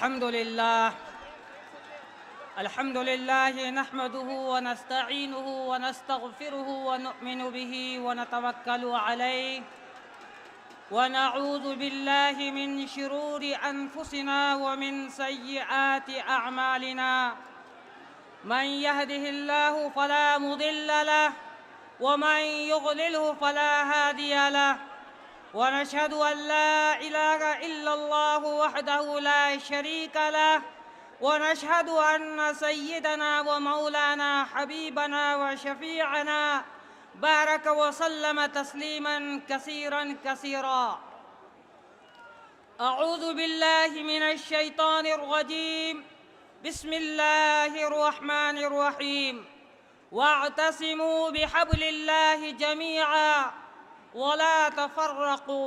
अल्हम्दुलिल्लाह नहमदुहु व नस्तईनुहु व नस्तगफिरुहु व नुअमिनु बिही व नतवक्कलु अलैहि व नऊज़ु बिल्लाहि मिन शुरूरि अनफुसिना व मिन सय्यिआति अअमालिना मन यहदिहिल्लाहु फला मुदिल्ल लहु व मन युद्लिलहु फला हादिय लहु व नशहदु अन ला इलाहा इल्लल्लाहु वहदहु ला शरीक लहु व नशहदु अन्न सय्यदना व मौलाना हबीबना व शफीअना बारक व सल्लम तस्लीमन कसीरन कसीरा। अऊज़ु बिल्लाहि मिनश शैतानिर रजीम। बिस्मिल्लाहिर रहमानिर रहीम। वअतसिमू बिहब्लिल्लाहि जमीअन वला तफर्रक़ू।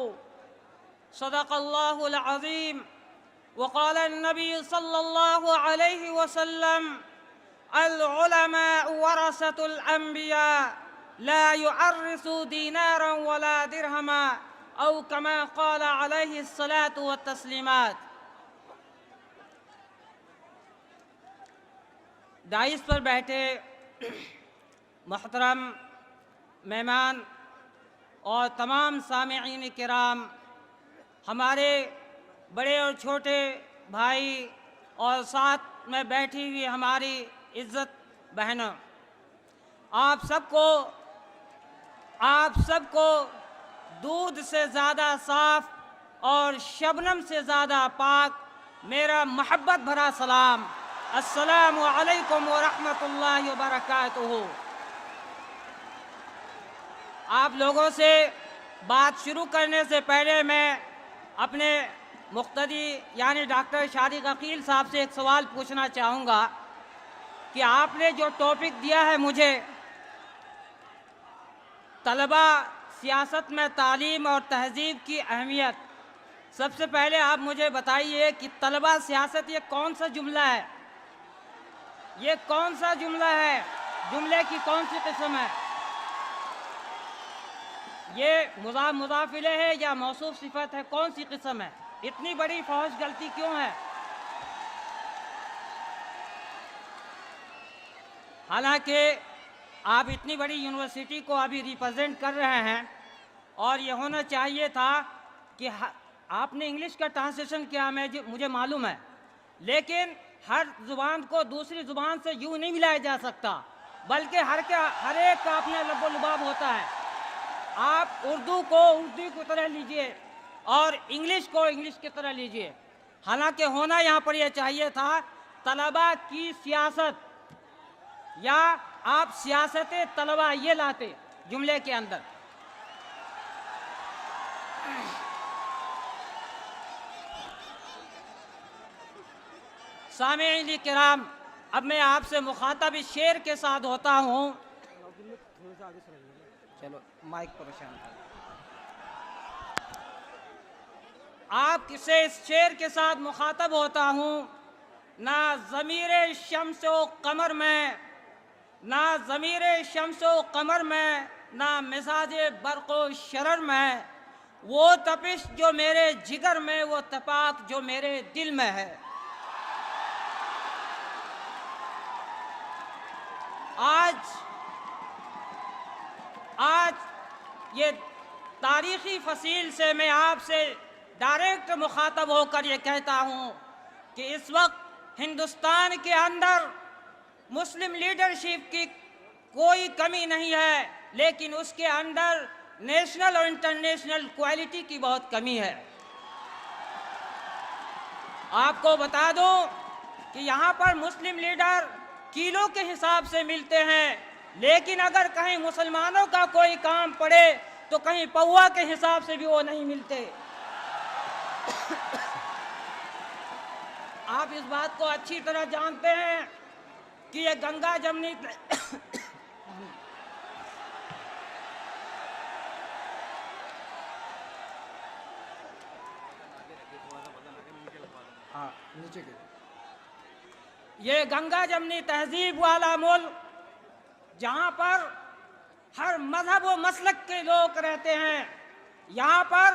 सदक़ल्लाहुल अज़ीम। वक़ाल नबी सल्लल्लाहु अलैहि वसल्लम अल उलमाउ वरसतुल अंबिया ला युअर्रिसू दीनारन वला दिरहमा औ कमा क़ाल अलैहि अस्सलातु वत्तस्लीमात। दाइस पर बैठे मोहतरम मेहमान और तमाम सामिईन किराम, हमारे बड़े और छोटे भाई और साथ में बैठी हुई हमारी इज़्ज़त बहनों, आप सबको दूध से ज़्यादा साफ़ और शबनम से ज़्यादा पाक मेरा मोहब्बत भरा सलाम। अस्सलामु अलैकुम व रहमतुल्लाहि व बरकातुहू। आप लोगों से बात शुरू करने से पहले मैं अपने मुक़्तदी यानी डॉक्टर शारिक अकील साहब से एक सवाल पूछना चाहूँगा कि आपने जो टॉपिक दिया है मुझे, तलबा सियासत में तालीम और तहज़ीब की अहमियत, सबसे पहले आप मुझे बताइए कि तलबा सियासत ये कौन सा जुमला है? ये कौन सा जुमला है? जुमले की कौन सी किस्म है? ये मुज़ाफ मुज़ाफ इलैह है या मौसूफ सिफत है? कौन सी किस्म है? इतनी बड़ी फौज गलती क्यों है? हालांकि आप इतनी बड़ी यूनिवर्सिटी को अभी रिप्रेजेंट कर रहे हैं और ये होना चाहिए था कि आपने इंग्लिश का ट्रांसलेशन किया, मुझे मालूम है, लेकिन हर ज़ुबान को दूसरी ज़ुबान से यूँ नहीं मिलाया जा सकता, बल्कि हर एक का अपना लब्बो लुबाब होता है। आप उर्दू को उर्दू की तरह लीजिए और इंग्लिश को इंग्लिश की तरह लीजिए। हालांकि होना यहाँ पर यह चाहिए था तलबा की सियासत, या आप सियासत तलबा ये लाते जुमले के अंदर। सामीईन किराम, अब मैं आपसे मुखातब इस शेर के साथ होता हूँ। चलो माइक परेशान कर। आप किसे इस शेर के साथ मुखातब होता हूँ। ना ज़मीरे शम्सो कमर में, ना ज़मीरे शम्सो कमर में, ना मिजाजे बरक़ो शरर में, वो तपिश जो मेरे जिगर में, वो तपाक जो मेरे दिल में है। आज ये तारीख़ी फसील से मैं आपसे डायरेक्ट मुखातब होकर ये कहता हूँ कि इस वक्त हिंदुस्तान के अंदर मुस्लिम लीडरशिप की कोई कमी नहीं है, लेकिन उसके अंदर नेशनल और इंटरनेशनल क्वालिटी की बहुत कमी है। आपको बता दूं कि यहाँ पर मुस्लिम लीडर किलो के हिसाब से मिलते हैं, लेकिन अगर कहीं मुसलमानों का कोई काम पड़े तो कहीं पौवा के हिसाब से भी वो नहीं मिलते। आप इस बात को अच्छी तरह जानते हैं कि ये गंगा जमनी नीचे के ये गंगा जमनी तहजीब वाला मुल्क, जहाँ पर हर मजहब व मसलक के लोग रहते हैं, यहाँ पर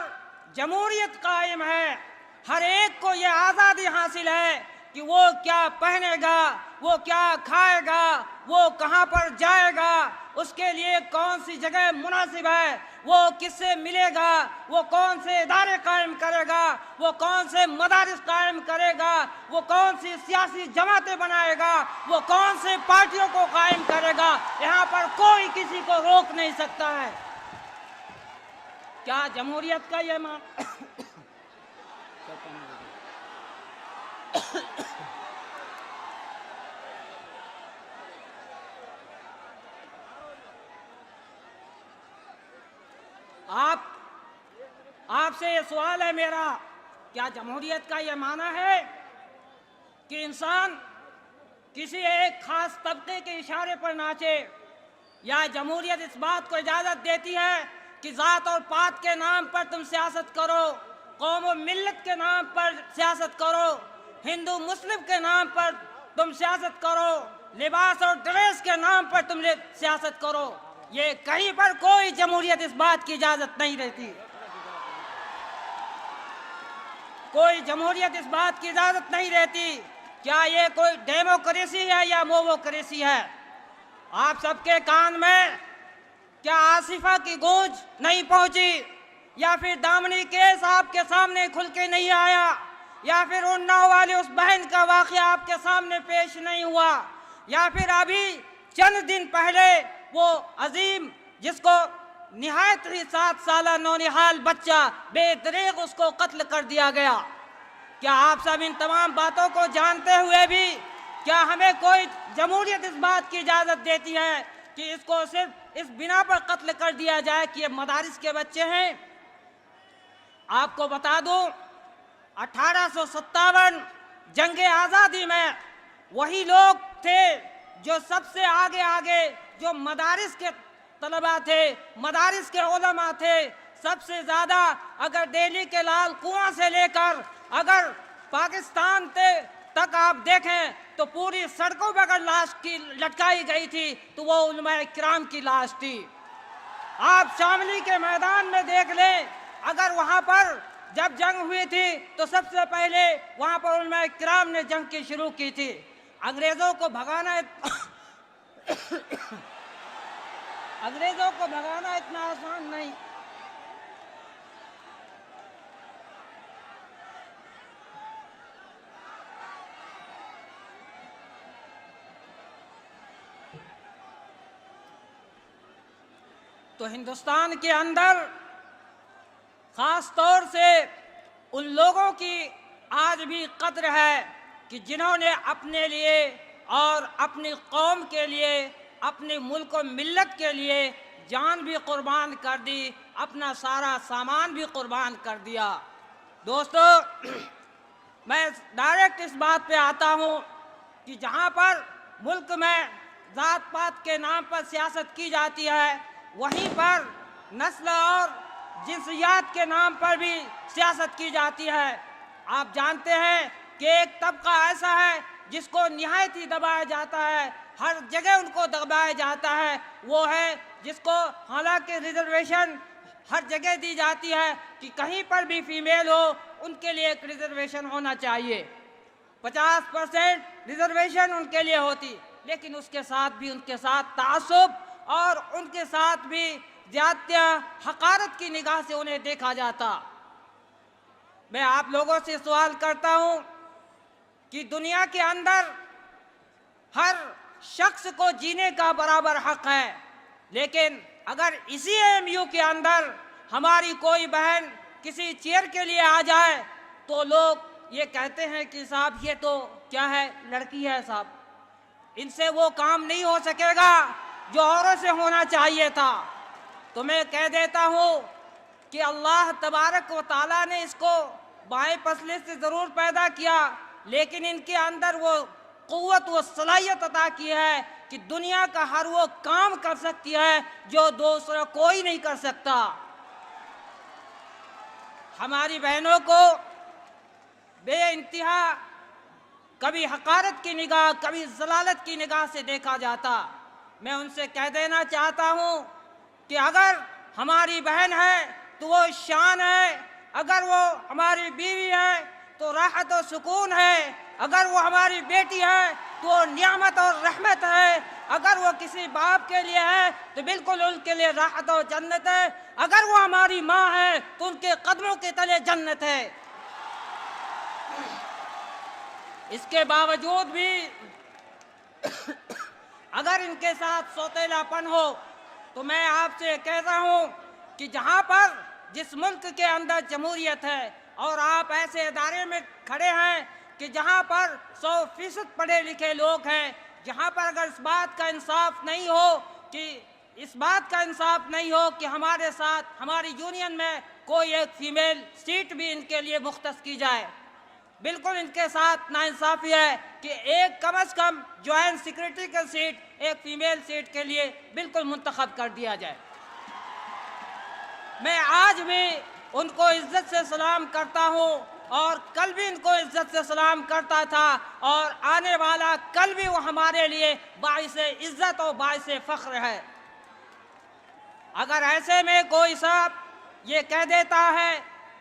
जमहूरियत कायम है, हर एक को ये आज़ादी हासिल है कि वो क्या पहनेगा, वो क्या खाएगा, वो कहाँ पर जाएगा, उसके लिए कौन सी जगह मुनासिब है, वो किससे मिलेगा, वो कौन से इदारे कायम करेगा, वो कौन से मदारिस कायम करेगा, वो कौन सी सियासी जमातें बनाएगा, वो कौन से पार्टियों को कायम करेगा, यहाँ पर कोई किसी को रोक नहीं सकता है। क्या जमहूरियत का ये मान आपसे ये सवाल है मेरा, क्या जमहूरियत का ये माना है कि इंसान किसी एक खास तबके के इशारे पर नाचे, या जमहूरियत इस बात को इजाज़त देती है कि ज़ात और पात के नाम पर तुम सियासत करो, कौम और मिल्लत के नाम पर सियासत करो, हिंदू मुस्लिम के नाम पर तुम सियासत करो, लिबास और ड्रेस के नाम पर तुम सियासत करो? ये कहीं पर कोई जमहूरियत इस बात की इजाज़त नहीं रहती। कोई जमहूरियत इस बात की इजाज़त नहीं रहती। क्या ये कोई डेमोक्रेसी है या मोमोक्रेसी है? आप सबके कान में क्या आसिफा की गूंज नहीं पहुंची, या फिर दामनी केस आपके सामने खुल के नहीं आया, या फिर उन्नाव वाली उस बहन का वाक़या आपके सामने पेश नहीं हुआ, या फिर अभी चंद दिन पहले वो अजीम जिसको निहायत ही 7 साला नौनिहाल बच्चा बेदरीग उसको कत्ल कर दिया गया? क्या आप सब इन तमाम बातों को जानते हुए भी क्या हमें कोई जमहूरियत इस बात की इजाज़त देती है कि इसको सिर्फ इस बिना पर कत्ल कर दिया जाए कि ये मदारिस के बच्चे हैं? आपको बता दूं, 1857 जंग आज़ादी में वही लोग थे जो सबसे आगे जो मदारिस के तलबा थे, मदारिस के उलमा थे, सबसे ज़्यादा अगर दिल्ली के लाल कुआं से लेकर अगर पाकिस्तान तक आप देखें तो पूरी सड़कों पर अगर लाश की लटकाई गई थी तो वो उलमाए किराम की लाश थी। आप शामली के मैदान में देख लें, अगर वहाँ पर जब जंग हुई थी तो सबसे पहले वहाँ पर उलमाए किराम ने जंग की शुरू की थी। अंग्रेज़ों को भगाना इतना आसान नहीं। तो हिंदुस्तान के अंदर ख़ास तौर से उन लोगों की आज भी कद्र है कि जिन्होंने अपने लिए और अपनी कौम के लिए, अपने मुल्क और मिल्लत के लिए जान भी कुर्बान कर दी, अपना सारा सामान भी कुर्बान कर दिया। दोस्तों, मैं डायरेक्ट इस बात पे आता हूँ कि जहाँ पर मुल्क में ज़ात पात के नाम पर सियासत की जाती है, वहीं पर नस्ल और जिन्सियात के नाम पर भी सियासत की जाती है। आप जानते हैं कि एक तबका ऐसा है जिसको निहायत ही दबाया जाता है, हर जगह उनको दबाया जाता है, वो है जिसको हालांकि रिजर्वेशन हर जगह दी जाती है कि कहीं पर भी फीमेल हो उनके लिए एक रिजर्वेशन होना चाहिए। 50% रिजर्वेशन उनके लिए होती, लेकिन उसके साथ भी उनके साथ तासुब और उनके साथ भी ज़्यादतियाँ, हकारत की निगाह से उन्हें देखा जाता। मैं आप लोगों से सवाल करता हूँ कि दुनिया के अंदर हर शख्स को जीने का बराबर हक है, लेकिन अगर इसी एएमयू के अंदर हमारी कोई बहन किसी चेयर के लिए आ जाए तो लोग ये कहते हैं कि साहब ये तो क्या है, लड़की है साहब, इनसे वो काम नहीं हो सकेगा जो औरों से होना चाहिए था। तो मैं कह देता हूँ कि अल्लाह तबारक व ताला ने इसको बाएं पसले से ज़रूर पैदा किया, लेकिन इनके अंदर वो क़ुव्वत व सलाहियत अता की है कि दुनिया का हर वो काम कर सकती है जो दूसरा कोई नहीं कर सकता। हमारी बहनों को बेइंतहा कभी हकारत की निगाह, कभी जलालत की निगाह से देखा जाता। मैं उनसे कह देना चाहता हूँ कि अगर हमारी बहन है तो वो शान है अगर वो हमारी बीवी है तो राहत और सुकून है, अगर वो हमारी बेटी है तो नियामत और रहमत है, अगर वो किसी बाप के लिए है तो बिल्कुल उनके लिए राहत और जन्नत है, अगर वो हमारी माँ है तो उनके कदमों के तले जन्नत है। इसके बावजूद भी अगर इनके साथ सौतेलापन हो तो मैं आपसे कहता हूं कि जहां पर जिस मुल्क के अंदर जमहूरियत है और आप ऐसे इदारे में खड़े हैं कि जहां पर 100% पढ़े लिखे लोग हैं, जहां पर अगर इस बात का इंसाफ नहीं हो कि हमारे साथ हमारी यूनियन में कोई एक फीमेल सीट भी इनके लिए मुख्तस की जाए, बिल्कुल इनके साथ नाइंसाफ़ी है कि एक कम से कम ज्वाइंट सेक्रेटरी का सीट एक फीमेल सीट के लिए बिल्कुल मुंतखब कर दिया जाए। मैं आज भी उनको इज्जत से सलाम करता हूं और कल भी इनको इज्जत से सलाम करता था और आने वाला कल भी वो हमारे लिए बाइसे इज्जत और बाइसे फ़ख्र है। अगर ऐसे में कोई साहब ये कह देता है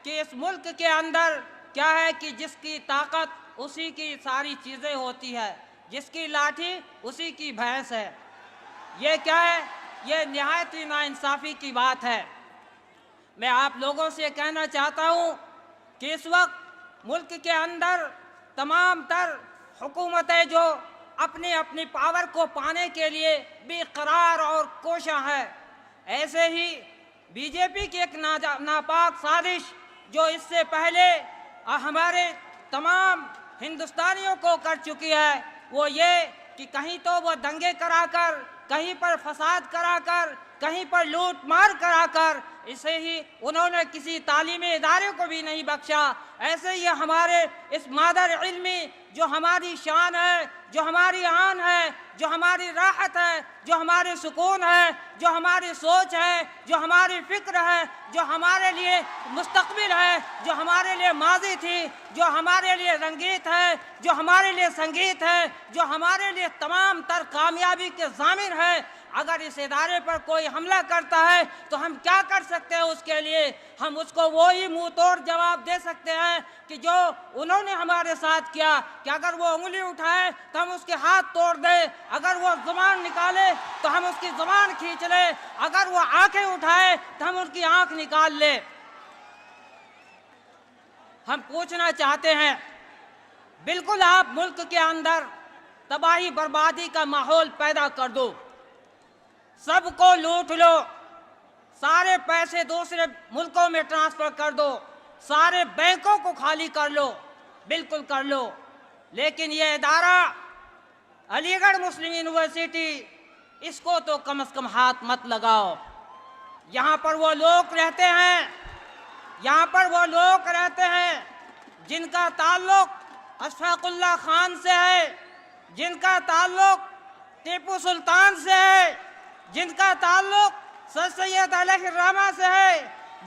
कि इस मुल्क के अंदर क्या है कि जिसकी ताकत उसी की सारी चीज़ें होती है, जिसकी लाठी उसी की भैंस है, ये क्या है? ये निहायत ही नाइंसाफ़ी की बात है। मैं आप लोगों से कहना चाहता हूँ कि इस वक्त मुल्क के अंदर तमाम तर हुकूमतें जो अपनी अपनी पावर को पाने के लिए बेकरार और कोशा है, ऐसे ही बीजेपी की एक नापाक साजिश जो इससे पहले हमारे तमाम हिंदुस्तानियों को कर चुकी है, वो ये कि कहीं तो वो दंगे कराकर, कहीं पर फसाद कराकर, कहीं पर लूट मार कराकर, इसे ही उन्होंने किसी तालीमी इदारे को भी नहीं बख्शा। ऐसे ही हमारे इस मादर इल्मी जो हमारी शान है, जो हमारी आन है, जो हमारी राहत है, जो हमारी सुकून है, जो हमारी सोच है, जो हमारी फिक्र है, जो हमारे लिए मुस्तकबिल है, जो हमारे लिए माजी थी, जो हमारे लिए रंगीत है, जो हमारे लिए संगीत है, जो हमारे लिए तमाम तर कामयाबी के ज़ामिन है, अगर इस इदारे पर कोई हमला करता है तो हम क्या कर सकते हैं? उसके लिए हम उसको वो ही मुंह तोड़ जवाब दे सकते हैं कि जो उन्होंने हमारे साथ किया, कि अगर वो उंगली उठाए तो हम उसके हाथ तोड़ दें, अगर वो ज़ुबान निकाले तो हम उसकी ज़ुबान खींच लें, अगर वो आंखें उठाए तो हम उनकी आंख निकाल लें। हम पूछना चाहते हैं, बिल्कुल आप मुल्क के अंदर तबाही बर्बादी का माहौल पैदा कर दो, सबको लूट लो, सारे पैसे दूसरे मुल्कों में ट्रांसफ़र कर दो, सारे बैंकों को खाली कर लो, बिल्कुल कर लो, लेकिन ये इदारा अलीगढ़ मुस्लिम यूनिवर्सिटी, इसको तो कम से कम हाथ मत लगाओ। यहाँ पर वो लोग रहते हैं, यहाँ पर वो लोग रहते हैं जिनका ताल्लुक अशफाकुल्लाह खान से है, जिनका ताल्लुक टीपू सुल्तान से है, जिनका ताल्लुक सर सैयद अलैहिर्रहमा से है,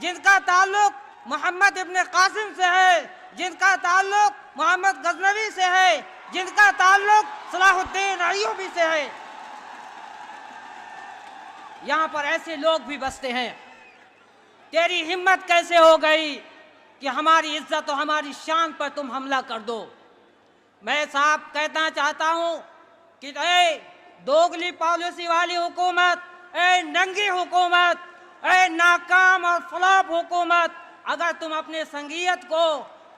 जिनका ताल्लुक मोहम्मद इब्न कासिम से है, जिनका ताल्लुक मोहम्मद गजनवी से है, जिनका ताल्लुक सलाहुद्दीन अय्यूबी से है। यहाँ पर ऐसे लोग भी बसते हैं। तेरी हिम्मत कैसे हो गई कि हमारी इज्जत और हमारी शान पर तुम हमला कर दो? मैं साहब कहना चाहता हूँ कि दोगली पॉलिसी वाली हुकूमत, नंगी हुकूमत, नाकाम और फ्लॉप हुकूमत, अगर तुम अपने संगीत को,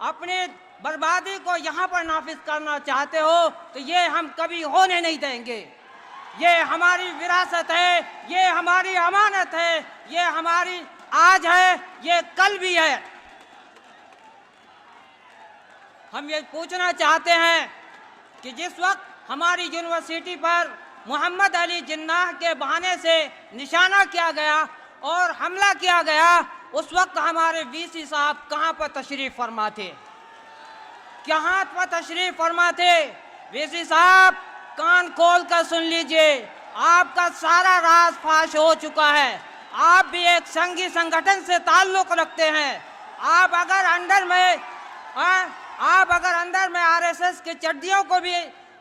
अपने बर्बादी को यहाँ पर नाफिज करना चाहते हो तो ये हम कभी होने नहीं देंगे। ये हमारी विरासत है, ये हमारी अमानत है, ये हमारी आज है, ये कल भी है। हम ये पूछना चाहते हैं कि जिस वक्त हमारी यूनिवर्सिटी पर मोहम्मद अली जिन्नाह के बहाने से निशाना किया गया और हमला किया गया, उस वक्त हमारे वीसी साहब कहाँ पर तशरीफ फरमा थे? कहाँ पर तशरीफ फरमा थे? वीसी साहब कान खोल कर सुन लीजिए, आपका सारा राज फाश हो चुका है। आप भी एक संघी संगठन से ताल्लुक रखते हैं। आप अगर अंदर में आरएसएस के चड्डियों को भी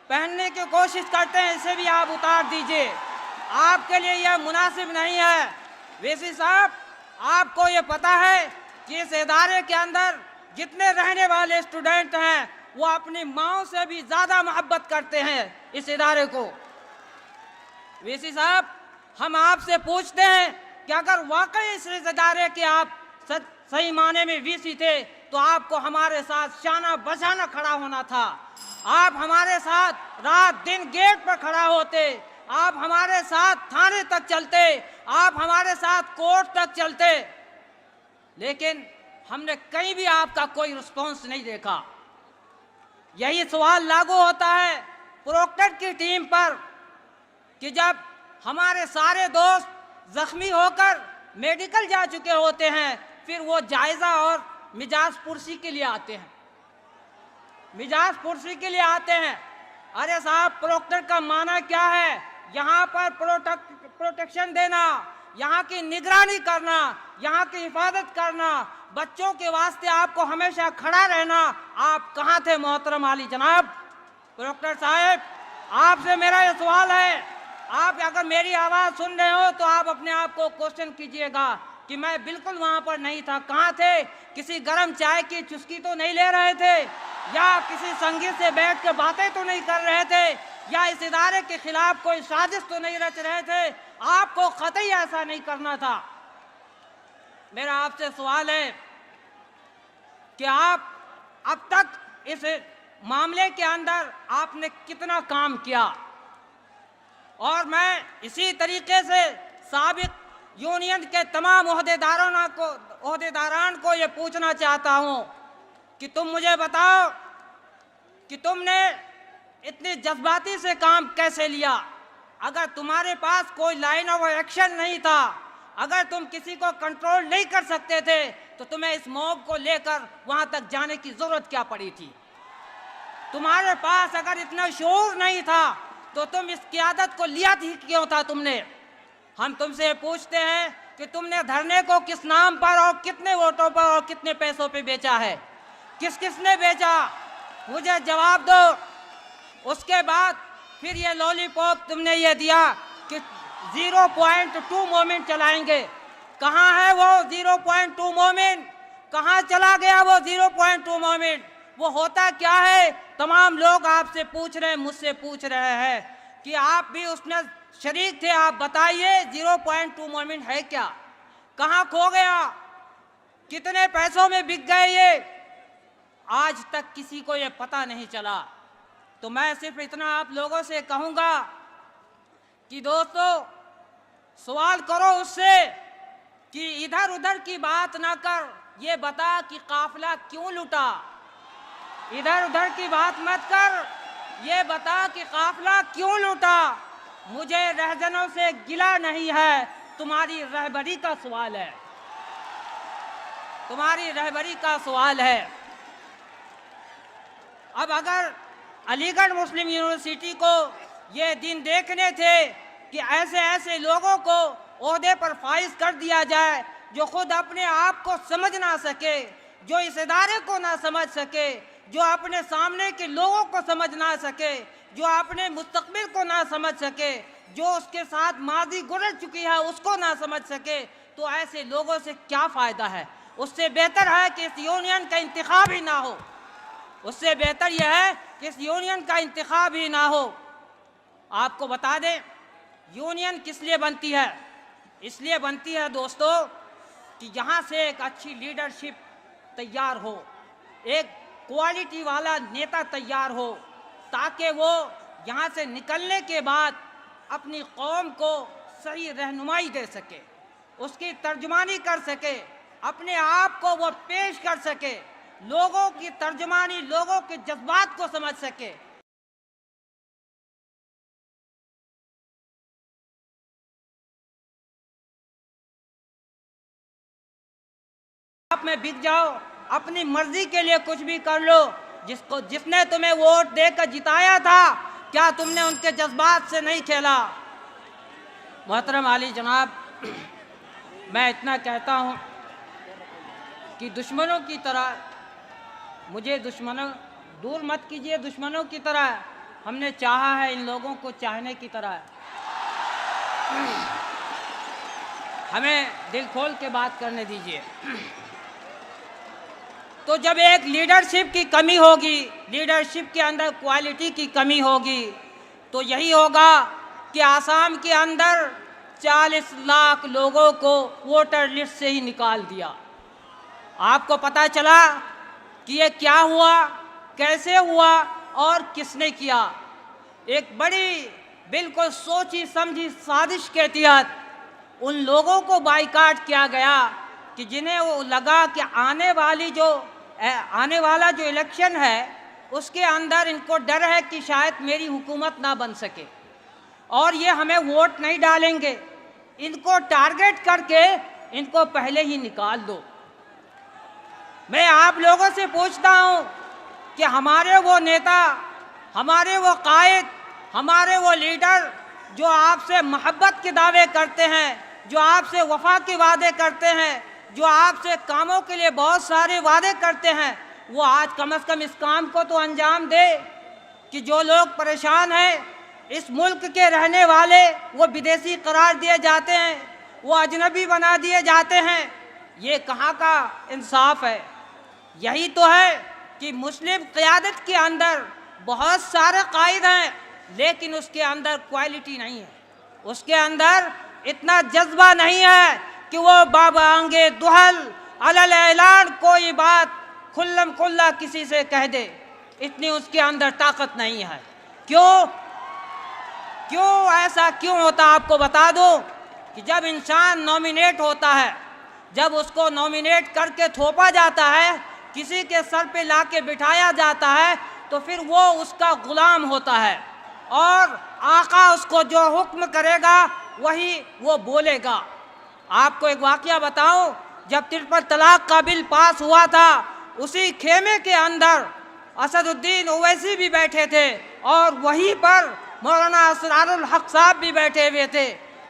पहनने की कोशिश करते हैं, इसे भी आप उतार दीजिए। आपके लिए यह मुनासिब नहीं है। वीसी साहब, आपको ये पता है कि इस इदारे के अंदर जितने रहने वाले स्टूडेंट हैं वो अपनी माओ से भी ज़्यादा मोहब्बत करते हैं इस इदारे को। वीसी साहब, हम आपसे पूछते हैं कि अगर वाकई इस इदारे के आप सही माने में वीसी थे तो आपको हमारे साथ शाना बशाना खड़ा होना था। आप हमारे साथ रात दिन गेट पर खड़ा होते, आप हमारे साथ थाने तक चलते, आप हमारे साथ कोर्ट तक चलते, लेकिन हमने कहीं भी आपका कोई रिस्पॉन्स नहीं देखा। यही सवाल लागू होता है प्रोक्टर की टीम पर कि जब हमारे सारे दोस्त जख्मी होकर मेडिकल जा चुके होते हैं फिर वो जायज़ा और मिजाज पुरसी के लिए आते हैं, मिजाज पुरसी के लिए आते हैं। अरे साहब, प्रोक्टर का माना क्या है? यहाँ पर प्रोटेक्शन देना, यहाँ की निगरानी करना, यहाँ की हिफाजत करना, बच्चों के वास्ते आपको हमेशा खड़ा रहना। आप कहाँ थे मोहतरम आली जनाब? प्रोक्टर साहब, आपसे मेरा ये सवाल है, आप अगर मेरी आवाज़ सुन रहे हो तो आप अपने आप को क्वेश्चन कीजिएगा कि मैं बिल्कुल वहाँ पर नहीं था। कहाँ थे? किसी गर्म चाय की चुस्की तो नहीं ले रहे थे, या किसी संगीत से बैठ के बातें तो नहीं कर रहे थे, या इस इदारे के खिलाफ कोई साजिश तो नहीं रच रहे थे? आपको कतई ऐसा नहीं करना था। मेरा आपसे सवाल है कि आप अब तक इस मामले के अंदर आपने कितना काम किया? और मैं इसी तरीके से साबिक यूनियन के तमाम ओहदेदारान को ये पूछना चाहता हूँ कि तुम मुझे बताओ कि तुमने इतनी जज्बाती से काम कैसे लिया? अगर तुम्हारे पास कोई लाइन ऑफ एक्शन नहीं था, अगर तुम किसी को कंट्रोल नहीं कर सकते थे तो तुम्हें इस मॉब को लेकर वहाँ तक जाने की ज़रूरत क्या पड़ी थी? तुम्हारे पास अगर इतना शऊर नहीं था तो तुम इस क़ियादत को लिया ही क्यों था तुमने? हम तुमसे पूछते हैं कि तुमने धरने को किस नाम पर और कितने वोटों पर और कितने पैसों पे बेचा है? किस किसने बेचा? मुझे जवाब दो। उसके बाद फिर ये लॉलीपॉप तुमने ये दिया कि 0.2 मोमेंट चलाएंगे। कहाँ है वो 0.2 मोमेंट? कहाँ चला गया वो 0.2 मोमेंट? वो होता क्या है? तमाम लोग आपसे पूछ रहे हैं, मुझसे पूछ रहे हैं कि आप भी उसमें शरीक थे, आप बताइए 0.2 मोमेंट है क्या? कहाँ खो गया? कितने पैसों में बिक गए ये? आज तक किसी को ये पता नहीं चला। तो मैं सिर्फ इतना आप लोगों से कहूँगा कि दोस्तों, सवाल करो उससे कि इधर उधर की बात ना कर, ये बता कि काफिला क्यों लूटा। इधर उधर की बात मत कर, ये बता कि काफिला क्यों लूटा। मुझे रहजनों से गिला नहीं है, तुम्हारी रहबरी का सवाल है, तुम्हारी रहबरी का सवाल है। अब अगर अलीगढ़ मुस्लिम यूनिवर्सिटी को ये दिन देखने थे कि ऐसे ऐसे लोगों को ओहदे पर फाइज कर दिया जाए जो खुद अपने आप को समझ ना सके, जो इस इदारे को ना समझ सके, जो अपने सामने के लोगों को समझ ना सके, जो अपने मुस्तकबिल को ना समझ सके, जो उसके साथ माजी गुजर चुकी है उसको ना समझ सके, तो ऐसे लोगों से क्या फ़ायदा है? उससे बेहतर है कि इस यूनियन का इंतखाब ही ना हो। उससे बेहतर यह है कि इस यूनियन का इंतखाब ही ना हो। आपको बता दें, यूनियन किस लिए बनती है? इसलिए बनती है दोस्तों कि यहाँ से एक अच्छी लीडरशिप तैयार हो, एक क्वालिटी वाला नेता तैयार हो, ताकि वो यहाँ से निकलने के बाद अपनी कौम को सही रहनुमाई दे सके, उसकी तर्जुमानी कर सके, अपने आप को वो पेश कर सके, लोगों की तर्जुमानी, लोगों के जज्बात को समझ सके। आप में बिक जाओ, अपनी मर्जी के लिए कुछ भी कर लो। जिसने तुम्हें वोट देकर जिताया था, क्या तुमने उनके जज्बात से नहीं खेला? मोहतरम आली जनाब, मैं इतना कहता हूँ कि दुश्मनों की तरह मुझे दुश्मनों दूर मत कीजिए, दुश्मनों की तरह हमने चाहा है, इन लोगों को चाहने की तरह हमें दिल खोल के बात करने दीजिए। तो जब एक लीडरशिप की कमी होगी, लीडरशिप के अंदर क्वालिटी की कमी होगी, तो यही होगा कि आसाम के अंदर 40 लाख लोगों को वोटर लिस्ट से ही निकाल दिया। आपको पता चला कि ये क्या हुआ, कैसे हुआ और किसने किया। एक बड़ी बिल्कुल सोची समझी साजिश के तहत उन लोगों को बाइकाट किया गया कि जिन्हें वो लगा कि आने वाला जो इलेक्शन है उसके अंदर इनको डर है कि शायद मेरी हुकूमत ना बन सके और ये हमें वोट नहीं डालेंगे। इनको टारगेट करके इनको पहले ही निकाल दो। मैं आप लोगों से पूछता हूं कि हमारे वो नेता, हमारे वो कायद, हमारे वो लीडर जो आपसे मोहब्बत के दावे करते हैं, जो आपसे वफा के वादे करते हैं, जो आपसे कामों के लिए बहुत सारे वादे करते हैं, वो आज कम से कम इस काम को तो अंजाम दे कि जो लोग परेशान हैं, इस मुल्क के रहने वाले वो विदेशी करार दिए जाते हैं, वो अजनबी बना दिए जाते हैं। ये कहाँ का इंसाफ है? यही तो है कि मुस्लिम क़यादत के अंदर बहुत सारे कायद हैं, लेकिन उसके अंदर क्वालिटी नहीं है, उसके अंदर इतना जज्बा नहीं है कि वो बाबांगे दुहल अलल ऐलान कोई बात खुल्लम खुल्ला किसी से कह दे। इतनी उसके अंदर ताकत नहीं है। क्यों ऐसा क्यों होता? आपको बता दो कि जब इंसान नॉमिनेट होता है, जब उसको नॉमिनेट करके थोपा जाता है, किसी के सर पे लाके बिठाया जाता है, तो फिर वो उसका गुलाम होता है और आका उसको जो हुक्म करेगा वही वो बोलेगा। आपको एक वाकया बताऊं, जब ट्रिपल तलाक का बिल पास हुआ था, उसी खेमे के अंदर असदुद्दीन ओवैसी भी बैठे थे और वहीं पर मौलाना असरारुल हक साहब भी बैठे हुए थे,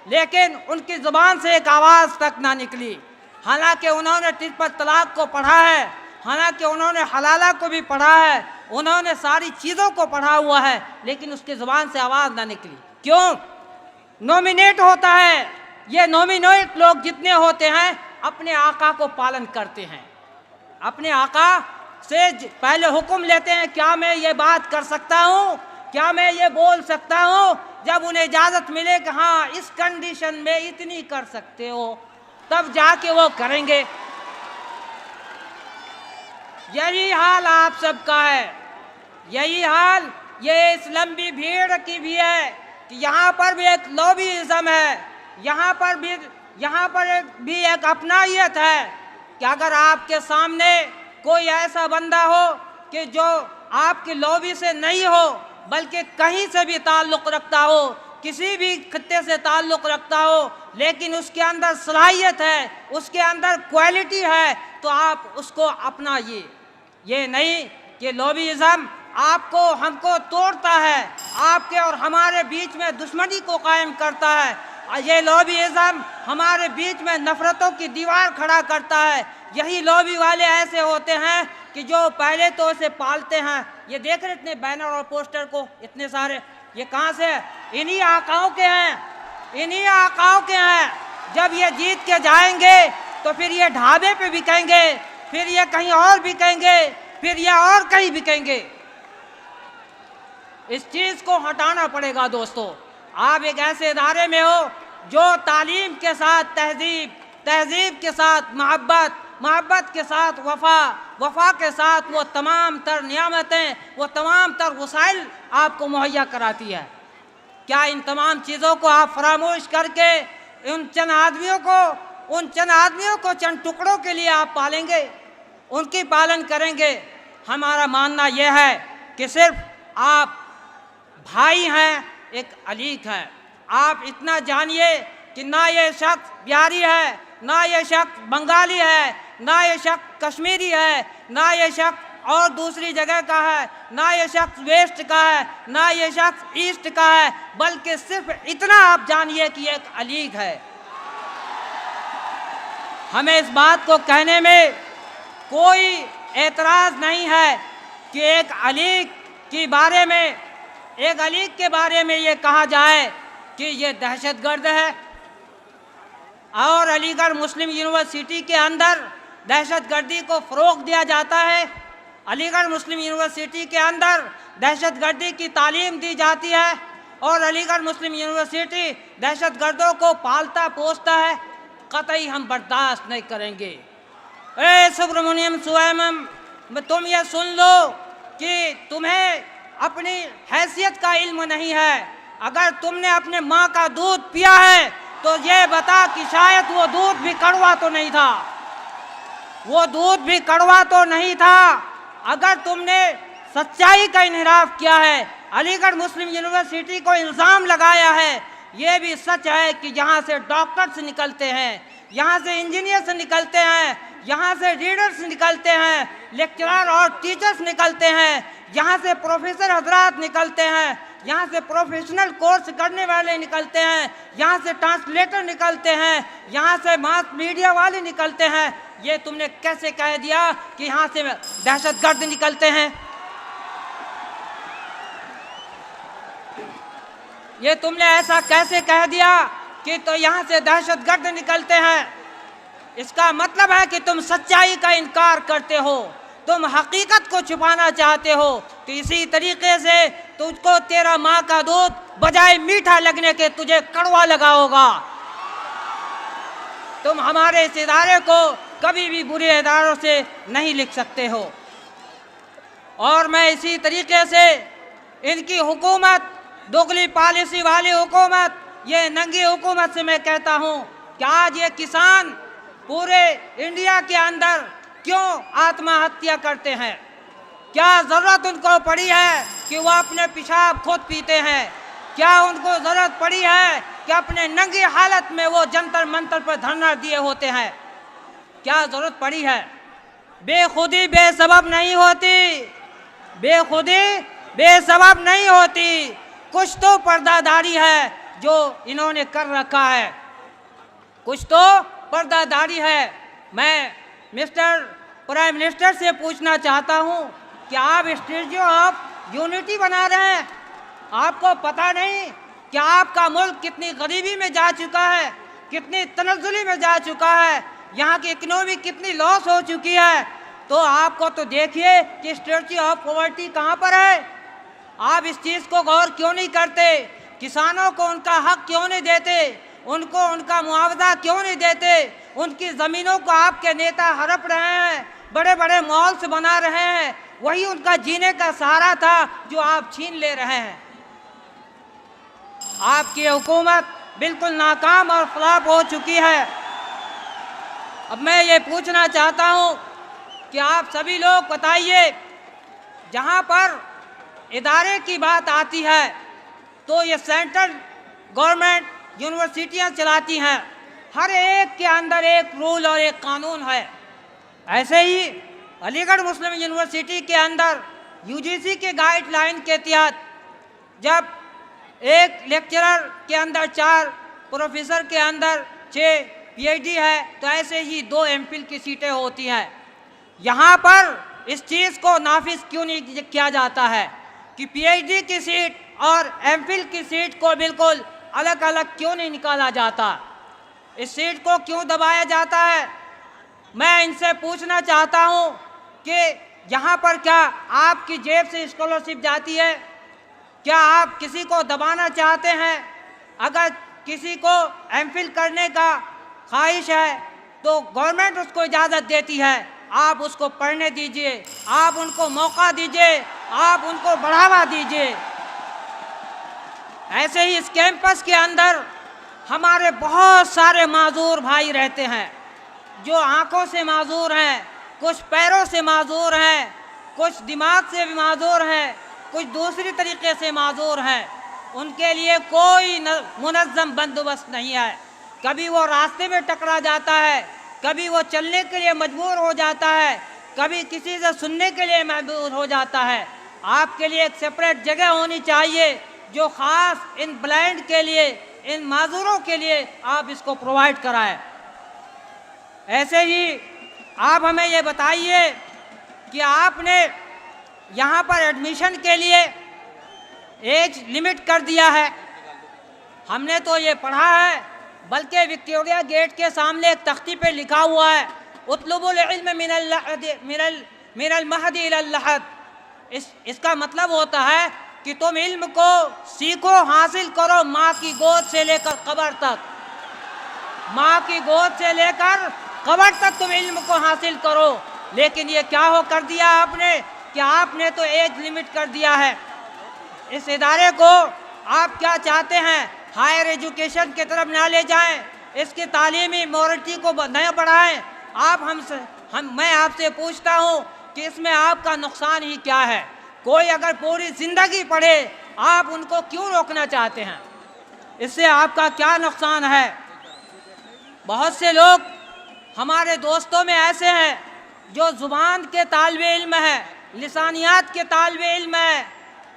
लेकिन उनकी ज़ुबान से एक आवाज़ तक ना निकली। हालांकि उन्होंने ट्रिपल तलाक को पढ़ा है, हालांकि उन्होंने हलाला को भी पढ़ा है, उन्होंने सारी चीज़ों को पढ़ा हुआ है, लेकिन उसकी ज़ुबान से आवाज़ ना निकली। क्यों? नॉमिनेट होता है। ये नॉमिनेट लोग जितने होते हैं अपने आका को पालन करते हैं, अपने आका से पहले हुक्म लेते हैं, क्या मैं ये बात कर सकता हूँ, क्या मैं ये बोल सकता हूँ। जब उन्हें इजाज़त मिले कि हाँ इस कंडीशन में इतनी कर सकते हो, तब जाके वो करेंगे। यही हाल आप सबका है, यही हाल ये इस लंबी भीड़ की भी है कि यहाँ पर भी एक लॉबीइज्म है, यहाँ पर भी एक अपनायत है कि अगर आपके सामने कोई ऐसा बंदा हो कि जो आपकी लॉबी से नहीं हो बल्कि कहीं से भी ताल्लुक़ रखता हो, किसी भी खित्ते से ताल्लुक़ रखता हो, लेकिन उसके अंदर सलाहियत है, उसके अंदर क्वालिटी है, तो आप उसको अपनाइए। ये नहीं कि लॉबीइज्म आपको हमको तोड़ता है, आपके और हमारे बीच में दुश्मनी को कायम करता है। ये लॉबीइज्म हमारे बीच में नफ़रतों की दीवार खड़ा करता है। यही लॉबी वाले ऐसे होते हैं कि जो पहले तो उसे पालते हैं। ये देख रहे इतने बैनर और पोस्टर को, इतने सारे, ये कहाँ से? इन्हीं आकाओं के हैं, इन्हीं आकाओं के हैं। जब ये जीत के जाएंगे तो फिर ये ढाबे पे बिकेंगे, फिर ये कहीं और बिकेंगे, फिर ये और कहीं बिकेंगे। इस चीज़ को हटाना पड़ेगा दोस्तों। आप एक ऐसे इदारे में हो जो तालीम के साथ तहजीब, तहजीब के साथ मोहब्बत, मोहब्बत के साथ वफ़ा, वफ़ा के साथ वो तमाम तर नियामतें, वो तमाम तर वसाइल आपको मुहैया कराती है। क्या इन तमाम चीज़ों को आप फरामोश करके उन चंद आदमियों को चंद टुकड़ों के लिए आप पालेंगे, उनकी पालन करेंगे? हमारा मानना यह है कि सिर्फ आप भाई हैं, एक अलीक है। आप इतना जानिए कि ना ये शख्स बिहारी है, ना ये शख्स बंगाली है, ना ये शख्स कश्मीरी है, ना ये शख्स और दूसरी जगह का है, ना ये शख्स वेस्ट का है, ना ये शख्स ईस्ट का है, बल्कि सिर्फ इतना आप जानिए कि एक अलीक है। हमें इस बात को कहने में कोई एतराज़ नहीं है कि एक अलीक के बारे में, एक अलीक के बारे में ये कहा जाए कि ये दहशतगर्द है। और अलीगढ़ मुस्लिम यूनिवर्सिटी के अंदर दहशतगर्दी को फ़रोग़ दिया जाता है। अलीगढ़ मुस्लिम यूनिवर्सिटी के अंदर दहशतगर्दी की तालीम दी जाती है और अलीगढ़ मुस्लिम यूनिवर्सिटी दहशतगर्दों को पालता पोसता है। कतई हम बर्दाश्त नहीं करेंगे। ए सुब्रमण्यम स्वामी, तुम ये सुन लो कि तुम्हें अपनी हैसियत का इल्म नहीं है। अगर तुमने अपने माँ का दूध पिया है तो ये बता कि शायद वो दूध भी कड़वा तो नहीं था, वो दूध भी कड़वा तो नहीं था। अगर तुमने सच्चाई का इनहराफ किया है, अलीगढ़ मुस्लिम यूनिवर्सिटी को इल्ज़ाम लगाया है, ये भी सच है कि यहाँ से डॉक्टर्स निकलते हैं, यहाँ से इंजीनियर्स निकलते हैं, यहाँ से रीडर्स निकलते हैं, लेक्चरर और टीचर्स निकलते हैं, यहाँ से प्रोफेसर हजरात निकलते हैं, यहाँ से प्रोफेशनल कोर्स करने वाले निकलते हैं, यहाँ से ट्रांसलेटर निकलते हैं, यहाँ से मास मीडिया वाले निकलते हैं। ये तुमने कैसे कह दिया कि यहाँ से दहशतगर्द निकलते हैं? ये तुमने ऐसा कैसे कह दिया कि तो यहाँ से दहशतगर्द निकलते हैं? इसका मतलब है कि तुम सच्चाई का इनकार करते हो, तुम हकीकत को छुपाना चाहते हो। तो इसी तरीके से तुझको तेरा माँ का दूध बजाय मीठा लगने के तुझे कड़वा लगा होगा। तुम हमारे इस इदारे को कभी भी बुरे इदारों से नहीं लिख सकते हो। और मैं इसी तरीके से इनकी हुकूमत, दोगली पॉलिसी वाली हुकूमत, ये नंगी हुकूमत से मैं कहता हूँ कि आज ये किसान पूरे इंडिया के अंदर क्यों आत्महत्या करते हैं? क्या ज़रूरत उनको पड़ी है कि वो अपने पेशाब खुद पीते हैं? क्या उनको ज़रूरत पड़ी है कि अपने नंगी हालत में वो जंतर मंतर पर धरना दिए होते हैं? क्या ज़रूरत पड़ी है? बेखुदी बेसबब नहीं होती, बेखुदी बेसबब नहीं होती। कुछ तो पर्दादारी है जो इन्होंने कर रखा है, कुछ तो पर्दादारी है। मैं मिस्टर प्राइम मिनिस्टर से पूछना चाहता हूँ कि आप स्टैच्यू ऑफ यूनिटी बना रहे हैं, आपको पता नहीं कि आपका मुल्क कितनी गरीबी में जा चुका है, कितनी तनज़्ज़ुली में जा चुका है, यहाँ की इकनॉमी कितनी लॉस हो चुकी है? तो आपको तो देखिए कि स्टैच्यू ऑफ पॉवर्टी कहाँ पर है। आप इस चीज़ को गौर क्यों नहीं करते? किसानों को उनका हक क्यों नहीं देते? उनको उनका मुआवजा क्यों नहीं देते? उनकी ज़मीनों को आपके नेता हड़प रहे हैं, बड़े बड़े मॉल्स बना रहे हैं, वही उनका जीने का सहारा था जो आप छीन ले रहे हैं। आपकी हुकूमत बिल्कुल नाकाम और फ्लॉप हो चुकी है। अब मैं ये पूछना चाहता हूँ कि आप सभी लोग बताइए, जहाँ पर इदारे की बात आती है तो ये सेंट्रल गवर्नमेंट यूनिवर्सिटियाँ चलाती हैं, हर एक के अंदर एक रूल और एक कानून है। ऐसे ही अलीगढ़ मुस्लिम यूनिवर्सिटी के अंदर यूजीसी के गाइडलाइन के तहत जब एक लेक्चरर के अंदर 4, प्रोफेसर के अंदर 6 पीएचडी है, तो ऐसे ही 2 एमफिल की सीटें होती हैं। यहाँ पर इस चीज़ को नाफिज क्यों नहीं किया जाता है कि पीएचडी की सीट और एमफिल की सीट को बिल्कुल अलग अलग क्यों नहीं निकाला जाता? इस सीट को क्यों दबाया जाता है? मैं इनसे पूछना चाहता हूँ कि यहाँ पर क्या आपकी जेब से स्कॉलरशिप जाती है? क्या आप किसी को दबाना चाहते हैं? अगर किसी को एमफिल करने का ख्वाहिश है तो गवर्नमेंट उसको इजाज़त देती है, आप उसको पढ़ने दीजिए, आप उनको मौका दीजिए, आप उनको बढ़ावा दीजिए। ऐसे ही इस कैंपस के अंदर हमारे बहुत सारे माजूर भाई रहते हैं, जो आँखों से माजूर हैं, कुछ पैरों से माजूर हैं, कुछ दिमाग से भी माजूर हैं, कुछ दूसरी तरीके से माजूर हैं। उनके लिए कोई मुनज़्ज़म बंदोबस्त नहीं है। कभी वो रास्ते में टकरा जाता है, कभी वो चलने के लिए मजबूर हो जाता है, कभी किसी से सुनने के लिए मजबूर हो जाता है। आपके लिए एक सेपरेट जगह होनी चाहिए जो ख़ास इन ब्लाइंड के लिए, इन माजूरों के लिए आप इसको प्रोवाइड कराएं। ऐसे ही आप हमें ये बताइए कि आपने यहाँ पर एडमिशन के लिए एज लिमिट कर दिया है। हमने तो ये पढ़ा है, बल्कि विक्टोरिया गेट के सामने एक तख्ती पे लिखा हुआ है उतलुबुल इल्म मिनल महदी इलल लहद। इसका मतलब होता है कि तुम इल्म को सीखो, हासिल करो माँ की गोद से लेकर कब्र तक। माँ की गोद से लेकर कब्र तक तुम इल्म को हासिल करो। लेकिन ये क्या हो कर दिया आपने कि आपने तो एज लिमिट कर दिया है। इस इदारे को आप क्या चाहते हैं, हायर एजुकेशन की तरफ ना ले जाएं, इसकी तालीमी मोरिटी को न बढ़ाएं। मैं आपसे पूछता हूँ कि इसमें आपका नुकसान ही क्या है? कोई अगर पूरी ज़िंदगी पढ़े, आप उनको क्यों रोकना चाहते हैं? इससे आपका क्या नुकसान है? बहुत से लोग हमारे दोस्तों में ऐसे हैं जो ज़ुबान के तालिबे इल्म है, लिसानियात के तालिबे इल्म है,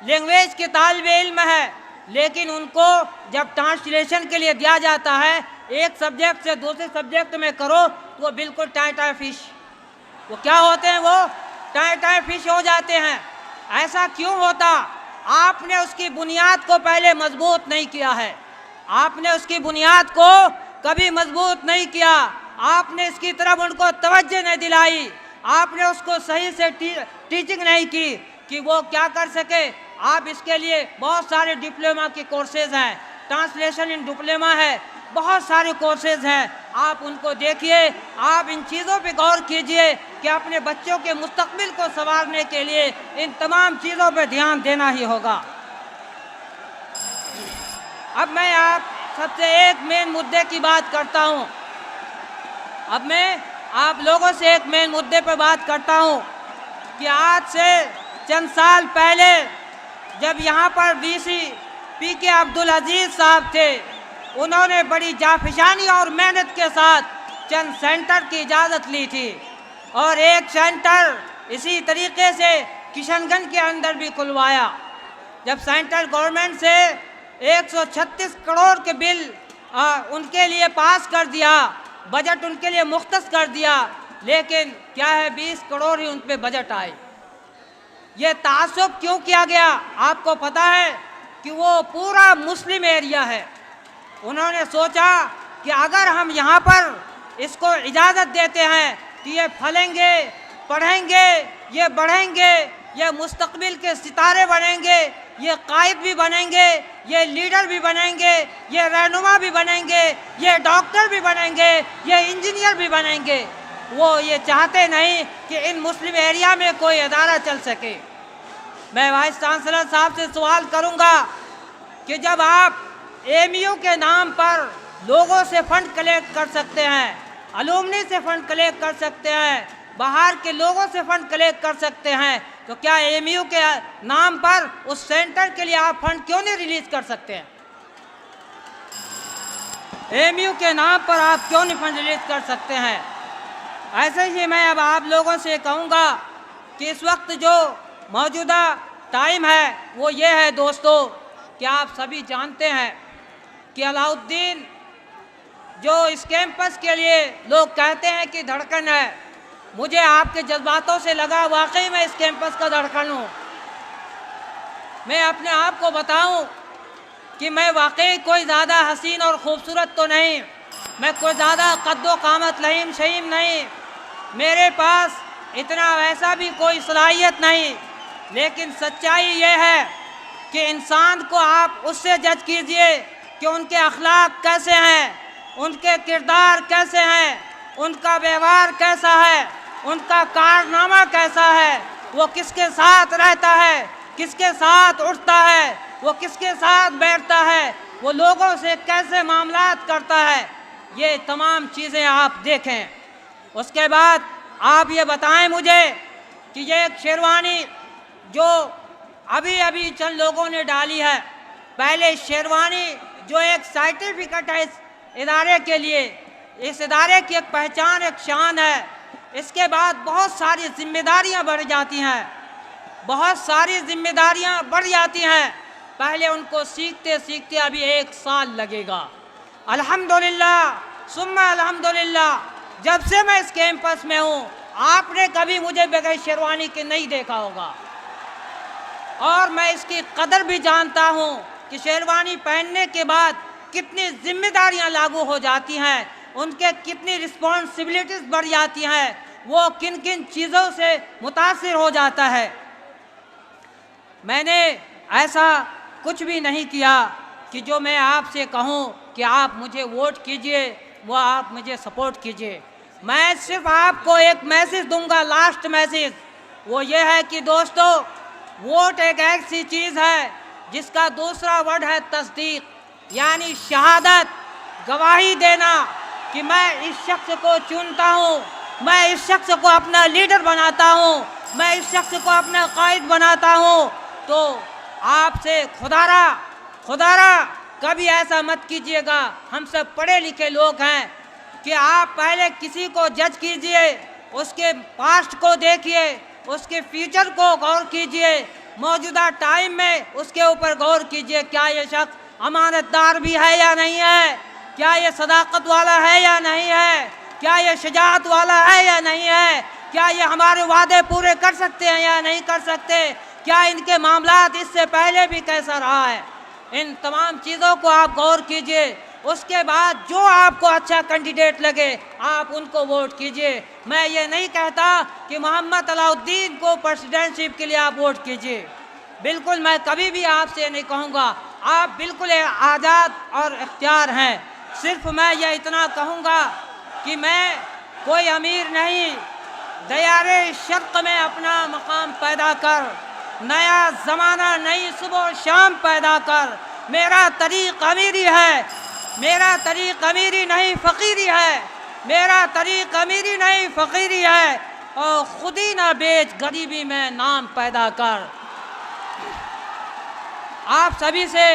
लैंग्वेज के तालिबे इल्म है, लेकिन उनको जब ट्रांसलेशन के लिए दिया जाता है एक सब्जेक्ट से दूसरे सब्जेक्ट में करो तो वो बिल्कुल टाई फिश, वो क्या होते हैं, वो टाई फिश हो जाते हैं। ऐसा क्यों होता? आपने उसकी बुनियाद को पहले मजबूत नहीं किया है। आपने उसकी बुनियाद को कभी मजबूत नहीं किया। आपने इसकी तरफ उनको तवज्जो नहीं दिलाई। आपने उसको सही से टीचिंग नहीं की कि वो क्या कर सके। आप इसके लिए बहुत सारे डिप्लोमा के कोर्सेज हैं, ट्रांसलेशन इन डिप्लोमा है, बहुत सारे कोर्सेज हैं। आप उनको देखिए, आप इन चीज़ों पे गौर कीजिए कि अपने बच्चों के मुस्तकबिल को संवारने के लिए इन तमाम चीज़ों पे ध्यान देना ही होगा। अब मैं आप सबसे एक मेन मुद्दे की बात करता हूँ। अब मैं आप लोगों से एक मेन मुद्दे पर बात करता हूँ कि आज से चंद साल पहले जब यहाँ पर वीसी पीके अब्दुल अजीज़ साहब थे, उन्होंने बड़ी जाफिशानी और मेहनत के साथ चंद सेंटर की इजाज़त ली थी और एक सेंटर इसी तरीके से किशनगंज के अंदर भी खुलवाया। जब सेंट्रल गवर्नमेंट से 136 करोड़ के बिल उनके लिए पास कर दिया, बजट उनके लिए मुख्तस कर दिया, लेकिन क्या है 20 करोड़ ही उन पे बजट आए। ये तासुब क्यों किया गया? आपको पता है कि वो पूरा मुस्लिम एरिया है। उन्होंने सोचा कि अगर हम यहाँ पर इसको इजाज़त देते हैं कि ये फलेंगे, पढ़ेंगे, ये बढ़ेंगे, ये मुस्तकबिल के सितारे बनेंगे, ये कायद भी बनेंगे, ये लीडर भी बनेंगे, ये रहनुमा भी बनेंगे, ये डॉक्टर भी बनेंगे, ये इंजीनियर भी बनेंगे। वो ये चाहते नहीं कि इन मुस्लिम एरिया में कोई अदारा चल सके। मैं वाइस चांसलर साहब से सवाल करूंगा कि जब आप एमयू के नाम पर लोगों से फंड कलेक्ट कर सकते हैं, अलुमनी से फंड कलेक्ट कर सकते हैं, बाहर के लोगों से फंड कलेक्ट कर सकते हैं, तो क्या एमयू के नाम पर उस सेंटर के लिए आप फंड क्यों नहीं रिलीज कर सकते हैं? एमयू के नाम पर आप क्यों नहीं फंड रिलीज कर सकते हैं? ऐसे ही मैं अब आप लोगों से कहूँगा कि इस वक्त जो मौजूदा टाइम है वो ये है दोस्तों कि आप सभी जानते हैं कि अलाउद्दीन जो इस कैंपस के लिए लोग कहते हैं कि धड़कन है, मुझे आपके जज्बातों से लगा वाकई मैं इस कैंपस का धड़कन हूँ। मैं अपने आप को बताऊँ कि मैं वाकई कोई ज़्यादा हसीन और ख़ूबसूरत तो नहीं, मैं कोई ज़्यादा कद्दो कामत लहीम शहीम नहीं, मेरे पास इतना वैसा भी कोई सलाहियत नहीं, लेकिन सच्चाई ये है कि इंसान को आप उससे जज कीजिए कि उनके अखलाक कैसे हैं, उनके किरदार कैसे हैं, उनका व्यवहार कैसा है, उनका कारनामा कैसा है, वो किसके साथ रहता है, किसके साथ उठता है, वो किसके साथ बैठता है, वो लोगों से कैसे मामलात करता है। ये तमाम चीज़ें आप देखें। उसके बाद आप ये बताएं मुझे कि ये एक शेरवानी जो अभी अभी चंद लोगों ने डाली है, पहले शेरवानी जो एक सर्टिफिकेट है इस इदारे के लिए, इस इदारे की एक पहचान, एक शान है, इसके बाद बहुत सारी जिम्मेदारियां बढ़ जाती हैं, बहुत सारी जिम्मेदारियां बढ़ जाती हैं। पहले उनको सीखते सीखते अभी 1 साल लगेगा। अल्हम्दुलिल्लाह सुम्मा अल्हम्दुलिल्लाह, जब से मैं इस कैंपस में हूँ आपने कभी मुझे बगैर शेरवानी के नहीं देखा होगा, और मैं इसकी कदर भी जानता हूँ कि शेरवानी पहनने के बाद कितनी जिम्मेदारियां लागू हो जाती हैं। उनके कितनी रिस्पॉन्सिबिलिटीज़ बढ़ जाती हैं, वो किन किन चीज़ों से मुतासिर हो जाता है। मैंने ऐसा कुछ भी नहीं किया कि जो मैं आपसे कहूं कि आप मुझे वोट कीजिए, वो आप मुझे सपोर्ट कीजिए। मैं सिर्फ आपको एक मैसेज दूंगा, लास्ट मैसेज, वो ये है कि दोस्तों, वोट एक ऐसी चीज़ है जिसका दूसरा वर्ड है तस्दीक, यानी शहादत, गवाही देना कि मैं इस शख्स को चुनता हूँ, मैं इस शख्स को अपना लीडर बनाता हूँ, मैं इस शख्स को अपना कायद बनाता हूँ। तो आपसे खुदारा कभी ऐसा मत कीजिएगा, हम सब पढ़े लिखे लोग हैं, कि आप पहले किसी को जज कीजिए, उसके पास्ट को देखिए, उसके फ्यूचर को गौर कीजिए, मौजूदा टाइम में उसके ऊपर गौर कीजिए, क्या ये शख्स अमानतदार भी है या नहीं है, क्या ये सदाकत वाला है या नहीं है, क्या ये शजाअत वाला है या नहीं है, क्या ये हमारे वादे पूरे कर सकते हैं या नहीं कर सकते, क्या इनके मामलात इससे पहले भी कैसा रहा है। इन तमाम चीज़ों को आप गौर कीजिए, उसके बाद जो आपको अच्छा कैंडिडेट लगे आप उनको वोट कीजिए। मैं ये नहीं कहता कि मोहम्मद अलाउद्दीन को प्रेसिडेंटशिप के लिए आप वोट कीजिए, बिल्कुल मैं कभी भी आपसे नहीं कहूँगा, आप बिल्कुल आज़ाद और इख्तियार हैं। सिर्फ मैं ये इतना कहूँगा कि मैं कोई अमीर नहीं, दयारे शर्क में अपना मकाम पैदा कर, नया ज़माना नई सुबह शाम पैदा कर। मेरा तरीक़ अमीरी है, मेरा तरीक़ अमीरी नहीं फ़कीरी है, मेरा तरीक़ अमीरी नहीं फ़कीरी है, और खुद ही ना बेच गरीबी में नाम पैदा कर। आप सभी से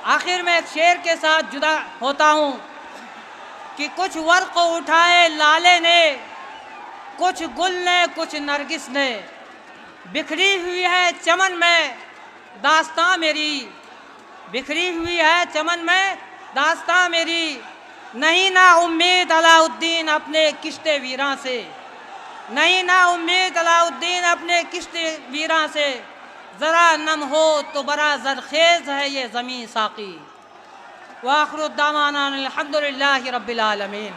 आखिर में एक शेर के साथ जुदा होता हूँ कि कुछ वर्क़ उठाए लाले ने, कुछ गुल ने, कुछ नरगिस ने, बिखरी हुई है चमन में दास्तां मेरी, बिखरी हुई है चमन में दास्तां मेरी, नहीं ना उम्मीद अलाउद्दीन अपने किश्ते वीरां से, नहीं ना उम्मीद अलाउद्दीन अपने किश्ते वीरां से, ज़रा नम हो तो बड़ा ज़रखेज़ है ये ज़मीं साक़ी। व आख़िरु दावाना अनिल हम्दुलिल्लाहि रब्बिल आलमीन।